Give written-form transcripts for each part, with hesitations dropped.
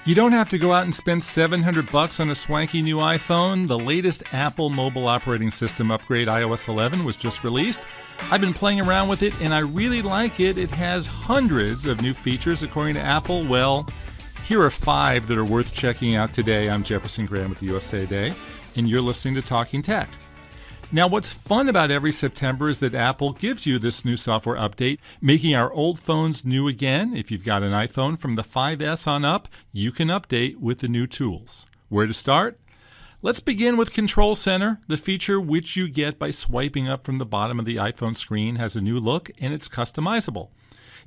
You don't have to go out and spend $700 on a swanky new iPhone. The latest Apple mobile operating system upgrade, iOS 11, was just released. I've been playing around with it, and I really like it. It has hundreds of new features, according to Apple. Well, here are 5 that are worth checking out today. I'm Jefferson Graham with USA Today, and you're listening to Talking Tech. Now, what's fun about every September is that Apple gives you this new software update, making our old phones new again. If you've got an iPhone from the 5S on up, you can update with the new tools. Where to start? Let's begin with Control Center. The feature which you get by swiping up from the bottom of the iPhone screen has a new look, and it's customizable.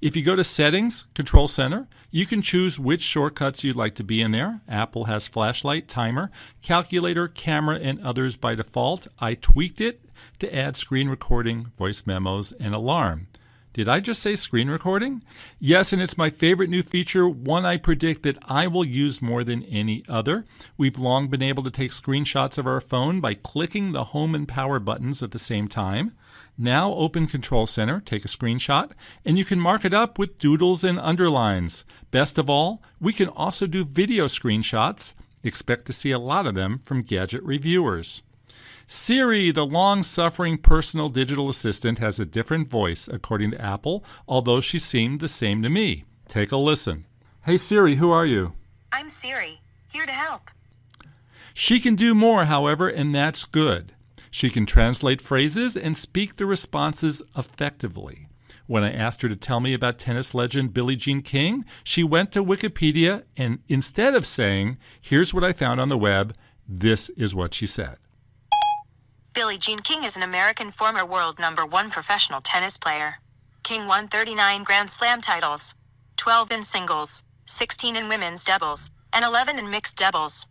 If you go to Settings, Control Center, you can choose which shortcuts you'd like to be in there. Apple has flashlight, timer, calculator, camera, and others by default. I tweaked it to add screen recording, voice memos, and alarm. Did I just say screen recording? Yes, and it's my favorite new feature, one I predict that I will use more than any other. We've long been able to take screenshots of our phone by clicking the home and power buttons at the same time. Now open Control Center, take a screenshot, and you can mark it up with doodles and underlines. Best of all, we can also do video screenshots. Expect to see a lot of them from gadget reviewers. Siri, the long-suffering personal digital assistant, has a different voice, according to Apple, although she seemed the same to me. Take a listen. Hey Siri, who are you? I'm Siri, here to help. She can do more, however, and that's good. She can translate phrases and speak the responses effectively. When I asked her to tell me about tennis legend Billie Jean King, she went to Wikipedia and instead of saying, "Here's what I found on the web," this is what she said. Billie Jean King is an American former world #1 professional tennis player. King won 39 Grand Slam titles, 12 in singles, 16 in women's doubles, and 11 in mixed doubles.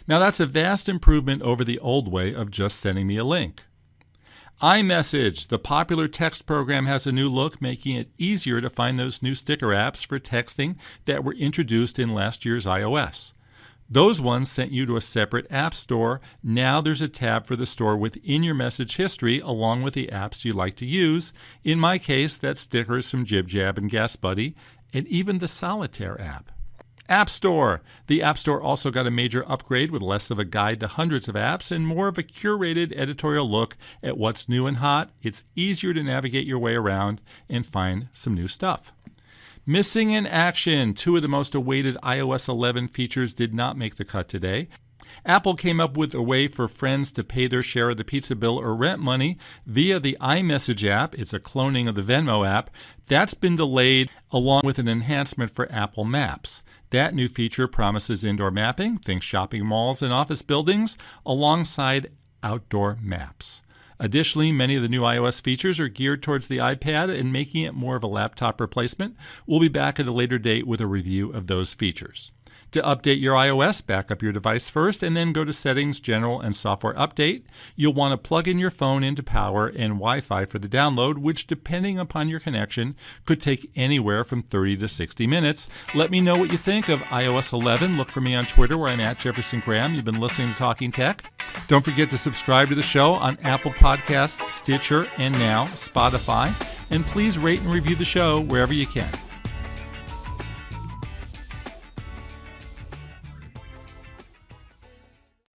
Now that's a vast improvement over the old way of just sending me a link. iMessage, the popular text program, has a new look, making it easier to find those new sticker apps for texting that were introduced in last year's iOS. Those ones sent you to a separate app store. Now there's a tab for the store within your message history along with the apps you like to use. In my case, that's stickers from JibJab and GuestBuddy, and even the Solitaire app. App Store. The App Store also got a major upgrade with less of a guide to hundreds of apps and more of a curated editorial look at what's new and hot. It's easier to navigate your way around and find some new stuff. Missing in action. 2 of the most awaited iOS 11 features did not make the cut today. Apple came up with a way for friends to pay their share of the pizza bill or rent money via the iMessage app. It's a cloning of the Venmo app. That's been delayed along with an enhancement for Apple Maps. That new feature promises indoor mapping, think shopping malls and office buildings, alongside outdoor maps. Additionally, many of the new iOS features are geared towards the iPad and making it more of a laptop replacement. We'll be back at a later date with a review of those features. To update your iOS, back up your device first and then go to Settings, General, and Software Update. You'll want to plug in your phone into power and Wi-Fi for the download, which, depending upon your connection, could take anywhere from 30 to 60 minutes. Let me know what you think of iOS 11. Look for me on Twitter where I'm at Jefferson Graham. You've been listening to Talking Tech. Don't forget to subscribe to the show on Apple Podcasts, Stitcher, and now Spotify. And please rate and review the show wherever you can.